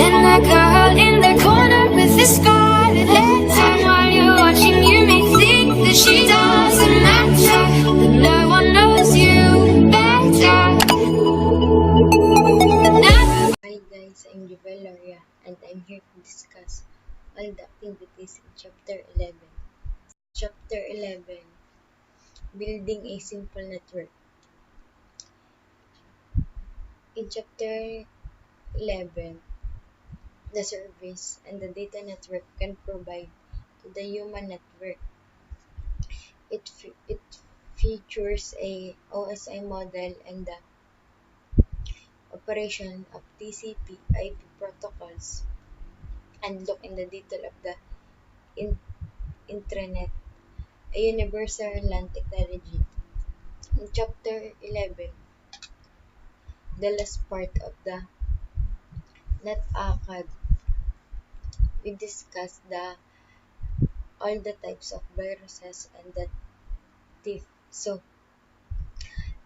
Then the girl in the corner with the scarlet letter. While you're watching, you may think that she doesn't matter, but no one knows you better. Hi guys, I'm Jovel Loria and I'm here to discuss all the activities in Chapter 11. Chapter 11, Building a Simple Network. In Chapter 11, the service and the data network can provide to the human network. It features a OSI model and the operation of TCP/IP protocols, and look in the detail of the intranet, a universal LAN technology. In Chapter 11, the last part of the NetAcad, we discussed all the types of viruses and the thief. So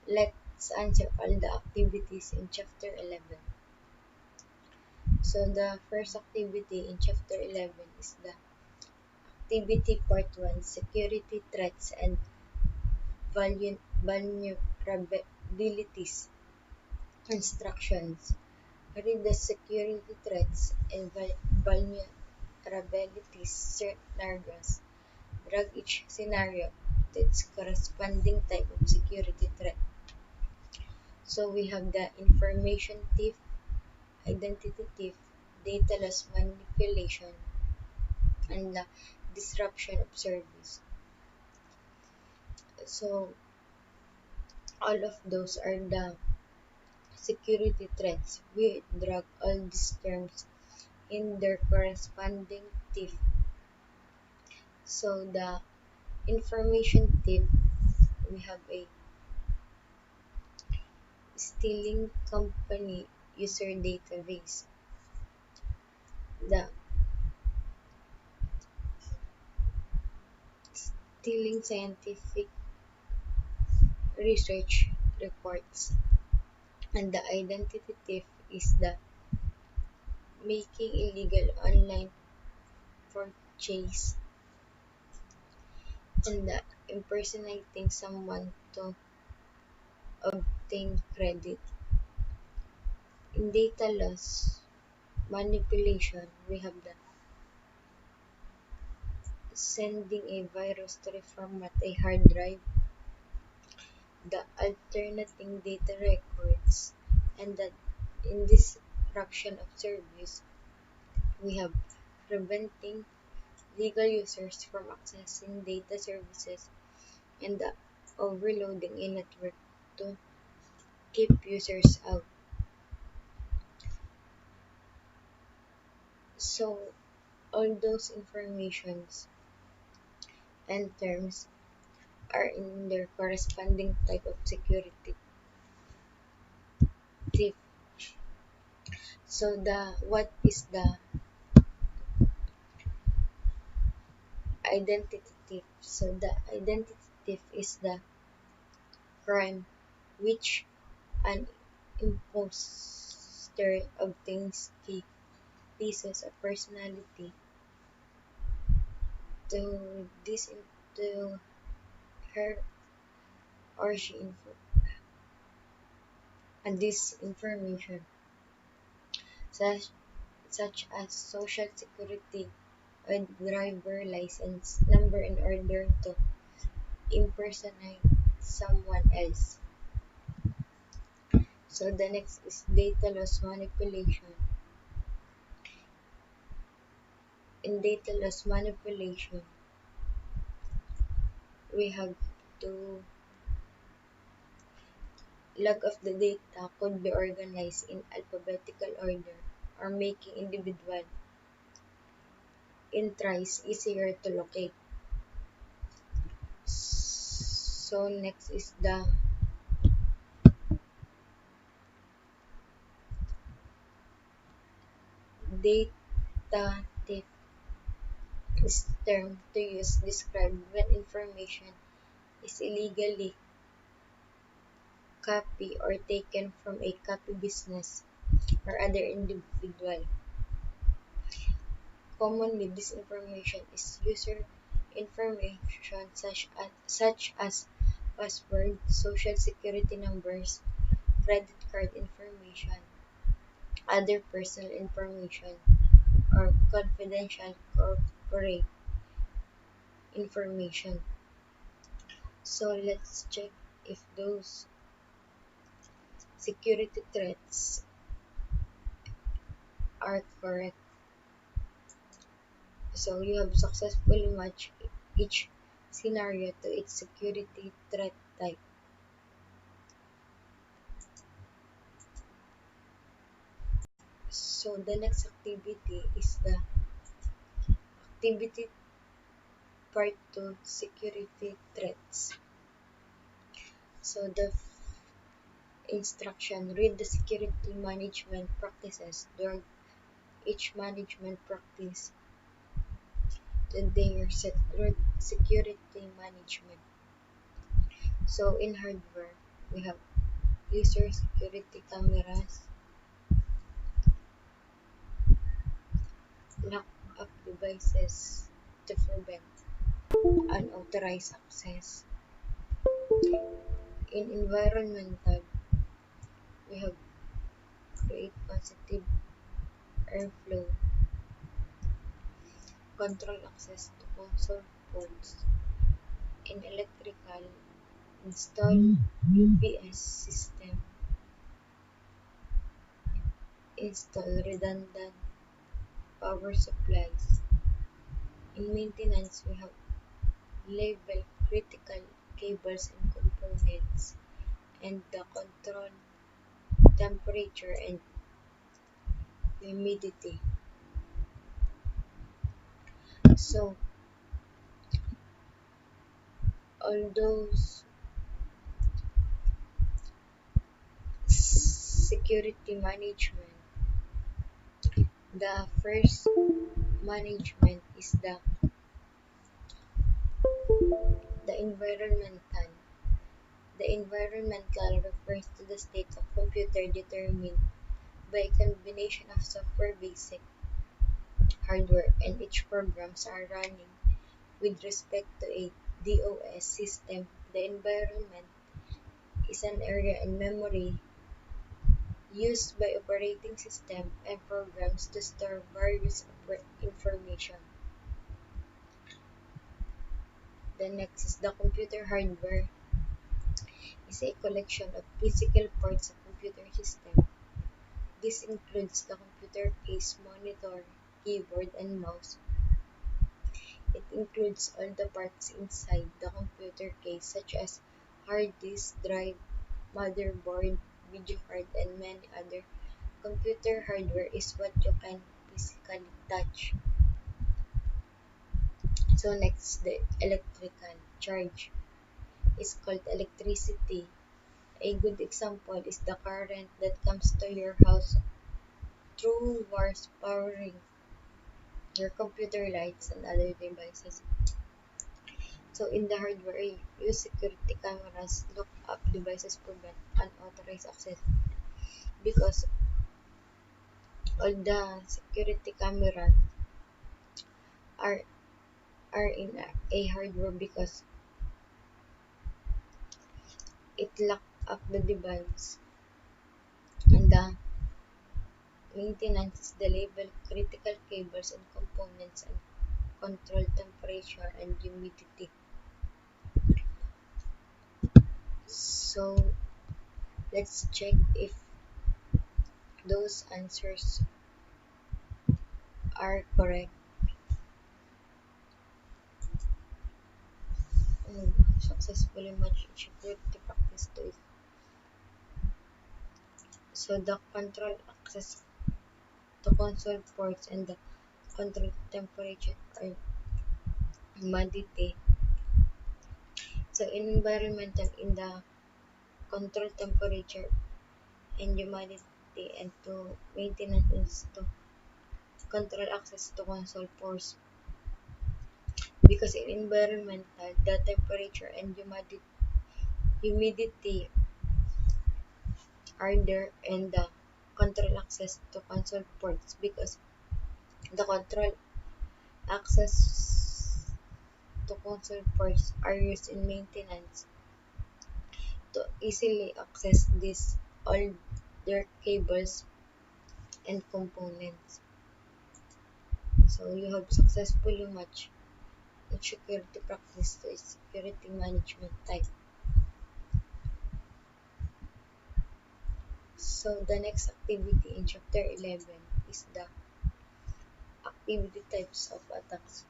let's answer all the activities in Chapter 11. So the first activity in Chapter 11 is the activity part 1, security threats and vulnerabilities. Instructions. Read the security threats and vulnerabilities scenarios. Drag each scenario to its corresponding type of security threat. So we have the information thief, identity thief, data loss manipulation, and the disruption of service. So all of those are the security threats. We drag all these terms in their corresponding thief. So the information thief, we have a stealing company user database, the stealing scientific research reports, and the identity thief is the making illegal online purchase and the impersonating someone to obtain credit. In data loss manipulation, we have the sending a virus to reformat a hard drive, the alternating data records, and that in disruption of service, we have preventing legal users from accessing data services and the overloading a network to keep users out. So all those informations and terms are in their corresponding type of security thief. So what is the identity thief? So the identity thief is the crime which an imposter obtains key pieces of personality to to her or she and this information such, such as social security or driver license number in order to impersonate someone else. So the next is data loss manipulation. In data loss manipulation, we have to log of the data could be organized in alphabetical order or making individual entries easier to locate. So next is the data thief is term to use describe when information is illegally copied or taken from a copy business or other individual. Commonly, this information is user information such as password, social security numbers, credit card information, other personal information, or confidential corporate information. So let's check if those security threats are correct. So you have successfully matched each scenario to its security threat type. So the next activity is the activity part 2, security threats. So the instruction, read the security management practices during each management practice to their security management. So in hardware, we have user security cameras, lock up devices to prevent unauthorized access. In environmental, we have create positive airflow, control access to console ports. In electrical, install UPS system, install redundant power supplies. In maintenance, we have label critical cables and components and the control temperature and humidity. So all those security management, the first management is the environmental. The environmental refers to the state of computer determined by a combination of software basic hardware and each programs are running with respect to a DOS system. The environment is an area in memory used by operating system and programs to store various information. The next is the computer hardware is a collection of physical parts of computer system. This includes the computer case, monitor, keyboard, and mouse. It includes all the parts inside the computer case such as hard disk drive, motherboard, video card, and many other. Computer hardware is what you can physically touch. So next, the electrical charge is called electricity. A good example is the current that comes to your house through wires powering your computer lights and other devices. So in the hardware, use security cameras, look up devices prevent unauthorized access because all the security cameras are are in a hardware because it lock up the device and the maintenance is the label critical cables and components and control temperature and humidity. So let's check if those answers are correct. Successfully match security practice to it. So the control access to console ports and the control temperature or humidity. So in environmental, in the control temperature and humidity and to maintenance is to control access to console ports because in environmental the temperature and humidity are there and the control access to console ports because The control access to console ports are used in maintenance to easily access these older cables and components. So you have successfully matched each security practice to its security management type. So the next activity in chapter 11 is the activity types of attacks.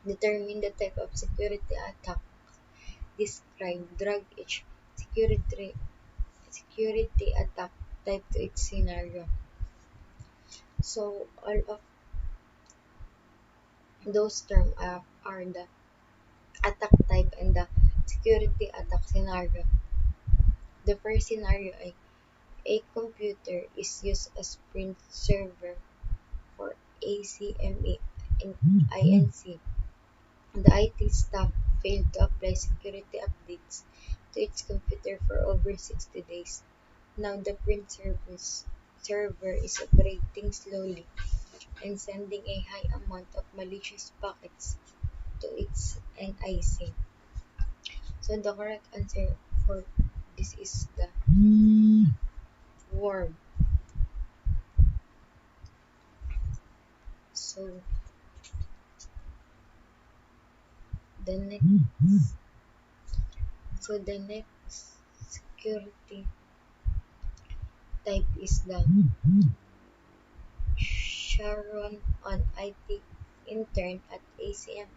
Determine the type of security attack. Describe drag each security attack type to its scenario. So all of those terms are the attack type and the security attack scenario. The first scenario is a computer is used as print server for ACME and INC. The IT staff failed to apply security updates to its computer for over 60 days. Now the print server is operating slowly and sending a high amount of malicious packets to its NIC. So the correct answer for this is the worm. So the next the next security type is the Sharon on IT intern at ACME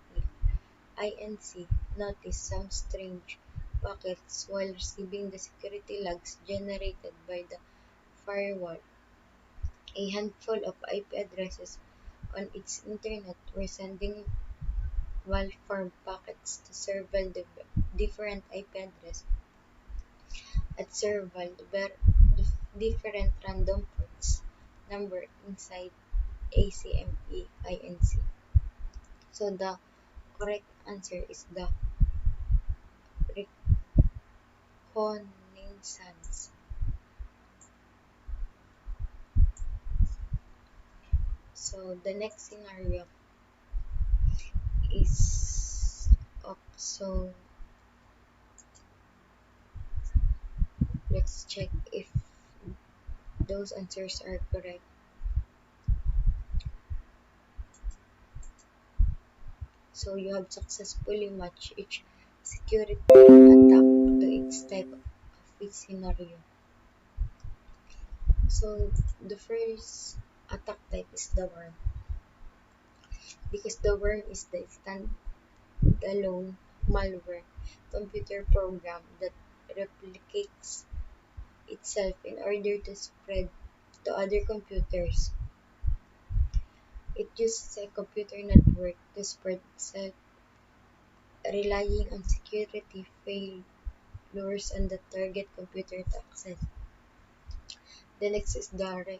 INC noticed some strange packets while receiving the security logs generated by the firewall. A handful of IP addresses on its internet were sending malformed packets to several different IP addresses at several different random ports number inside ACME INC. So the correct answer is the reconnaissance. So the next scenario is so let's check if those answers are correct. So you have successfully matched each security attack to its type of its scenario. So the first attack type is the worm, because the worm is the standalone malware computer program that replicates itself in order to spread to other computers. It uses a computer network to spread itself, relying on security failures on the target computer to access. The next is the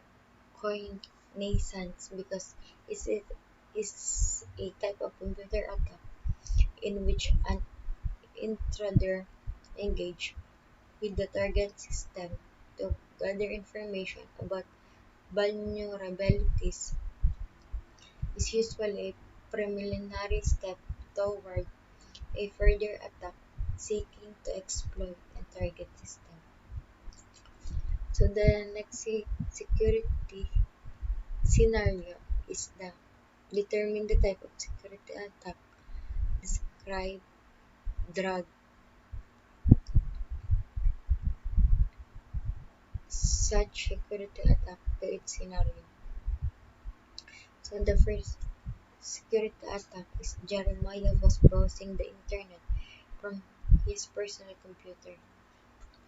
reconnaissance, because it is a type of computer attack in which an intruder engages with the target system to gather information about vulnerabilities. Is usually a preliminary step toward a further attack seeking to exploit a target system. So the next security scenario is the determine the type of security attack. Describe drag such security attack to its scenario. So the first security attack is Jeremiah was browsing the internet from his personal computer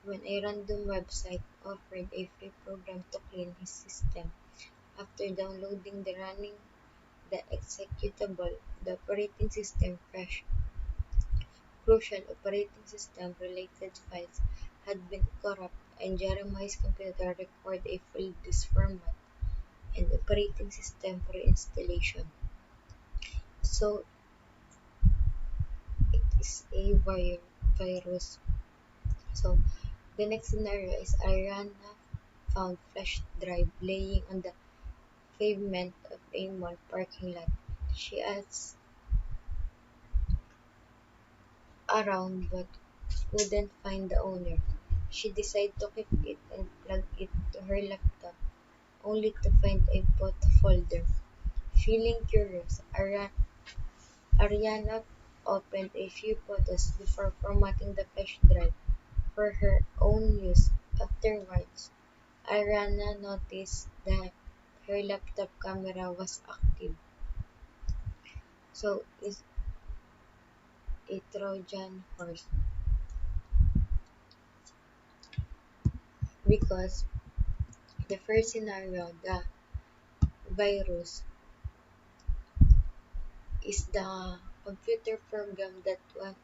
when a random website offered a free program to clean his system. After downloading the running the executable, the operating system crashed. Crucial operating system related files had been corrupt, and Jeremiah's computer required a full disk format and operating system reinstallation. So it is a virus. So the next scenario is Ariana found flash drive laying on the pavement of a mall parking lot. She asks around but couldn't find the owner. She decided to keep it and plug it to her laptop, only to find a photo folder. Feeling curious, Ariana opened a few photos before formatting the flash drive for her own use. Afterwards, Ariana noticed that her laptop camera was active. So is a Trojan horse because the first scenario, the virus, is the computer program that when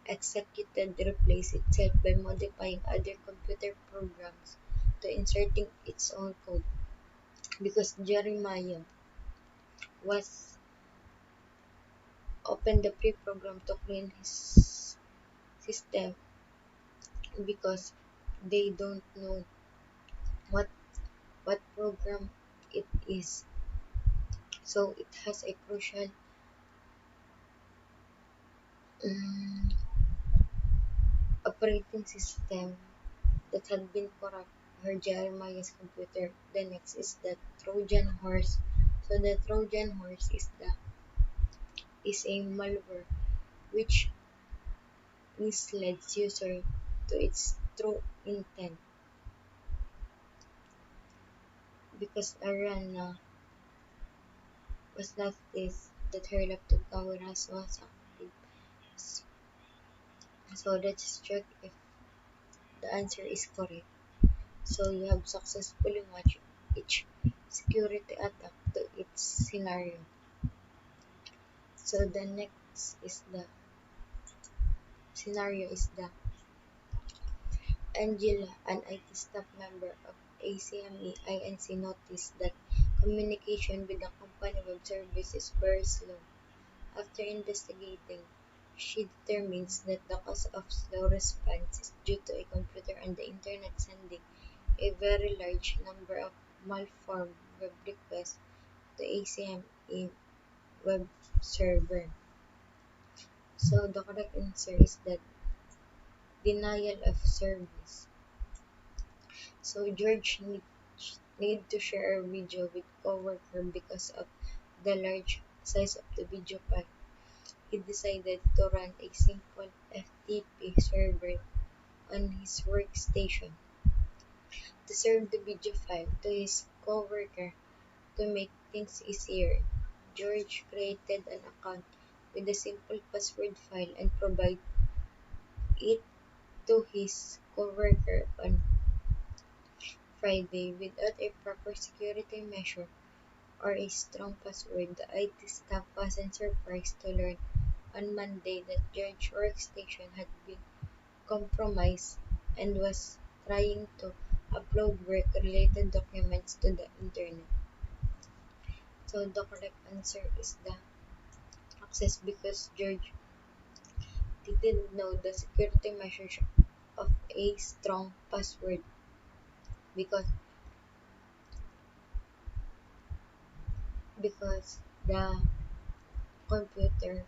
executed replace itself by modifying other computer programs to inserting its own code. Because Jeremiah was opened the pre-program to clean his system because they don't know what what program it is. So it has a crucial um, operating system that had been corrupt her Jeremiah's computer. The next is the Trojan horse. So the Trojan horse is a malware which misleads user to its true intent because Ariana was noticed that her laptop camera was active. So let's check if the answer is correct. So you have successfully matched each security attack to its scenario. So the next is the scenario is the Angela, an IT staff member of ACME Inc. noticed that communication with the company web service is very slow. After investigating, she determines that the cause of slow response is due to a computer on the internet sending a very large number of malformed web requests to ACME web server. So the correct answer is that denial of service. So George need to share a video with coworker because of the large size of the video file. He decided to run a simple FTP server on his workstation to serve the video file to his coworker. To make things easier, George created an account with a simple password file and provided it to his coworker on Friday. Without a proper security measure or a strong password, the IT staff wasn't surprised to learn on Monday that George's workstation had been compromised and was trying to upload work-related documents to the internet. So the correct answer is the access because George didn't know the security measures of a strong password because the computer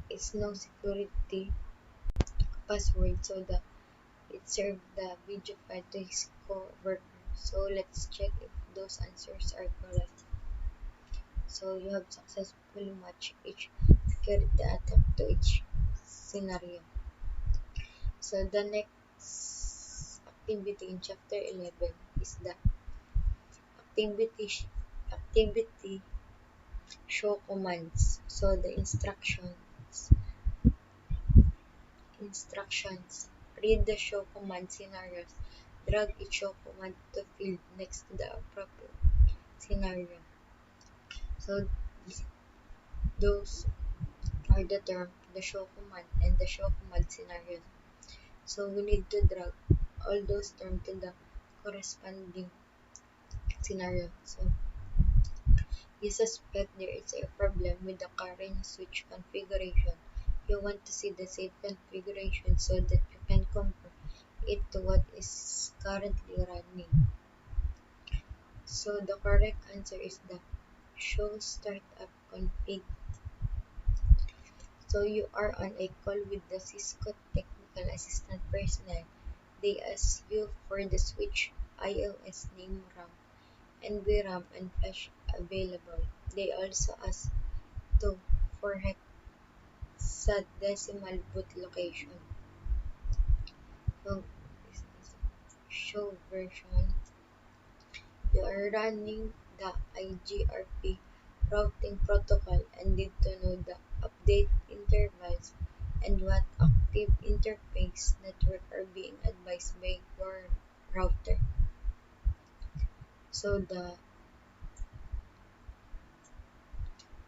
is no security password so the it served the video file to his co-worker. So let's check if those answers are correct. So you have successfully matched each security attack to each scenario. So the next activity in chapter 11 is the activity activity show commands. So the instructions. Read the show command scenarios. Drag each show command to field next to the appropriate scenario. So those are the term, the show command and the show command scenarios. So we need to drag all those terms to the corresponding scenario. So you suspect there is a problem with the current switch configuration. You want to see the safe configuration so that you can compare it to what is currently running. So the correct answer is the show startup config. So you are on a call with the Cisco technical assistant personnel. They ask you for the switch iOS name RAM and VRAM and flash available. They also ask to for hexadecimal boot location. So this is show version. You are running the IGRP routing protocol and need to know the update intervals and what active interface network are being advised by your router. So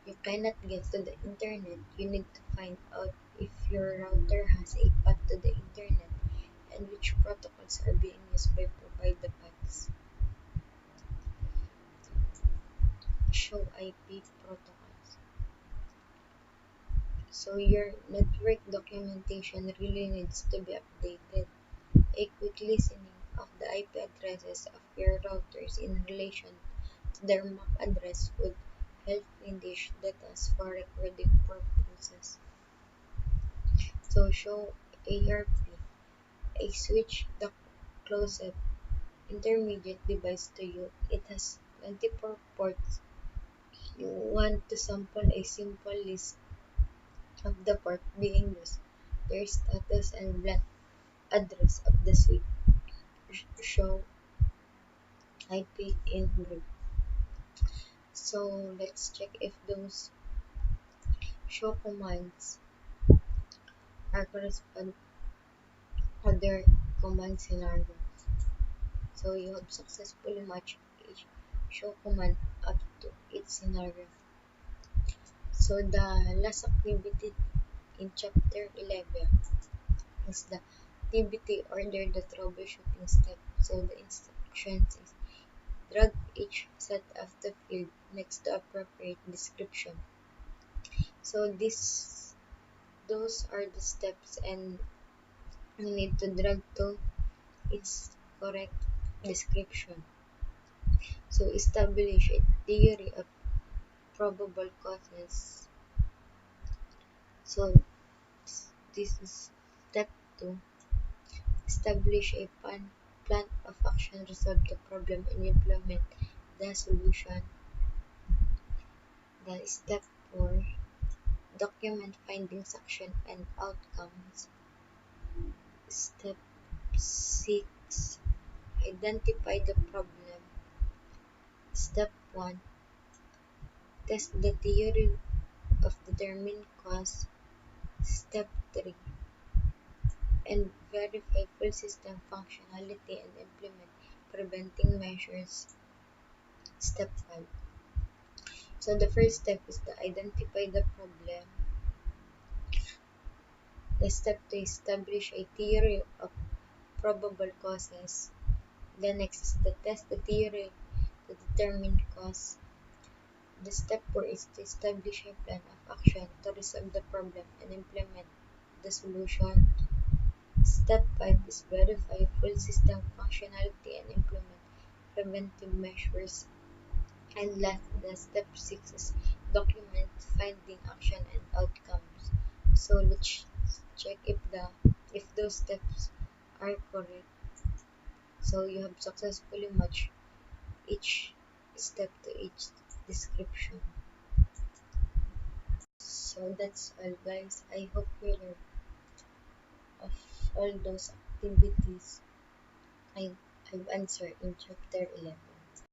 you cannot get to the internet, you need to find out if your router has a path to the internet and which protocols are being used by provide the paths. Show IP protocols. So your network documentation really needs to be updated. A quick listening of the IP addresses of your routers in relation to their MAC address would help finish data for recording purposes. So show ARP, a switch the closest intermediate device to you. It has 24 ports. You want to sample a simple list of the port being used, their status and blank address of the switch. Show IP in group. So let's check if those show commands are correspond other command scenarios. So you have successfully matched each show command up to each scenario. So the last activity in chapter 11 is the activity order the troubleshooting step. So the instructions is drag each set of the field next to appropriate description. So those are the steps and we need to drag to its correct description. So establish a theory of probable causes. So this is step 2. Establish a plan of action, resolve the problem and implement the solution. Then step 4. Document findings, action and outcomes. Step 6. Identify the problem. Step 1. Test the theory of determined cause. Step 3. And verify full system functionality and implement preventing measures. Step 5. So the first step is to identify the problem. The step to establish a theory of probable causes. The next is to test the theory to determine cause. The step 4 is to establish a plan of action to resolve the problem and implement the solution. Step 5 is verify full system functionality and implement preventive measures. And last, the step 6 is document finding, action and outcomes. So let's check if those steps are correct. So you have successfully matched each step to each description. So that's all guys. I hope you learned of all those activities I've answered in chapter 11.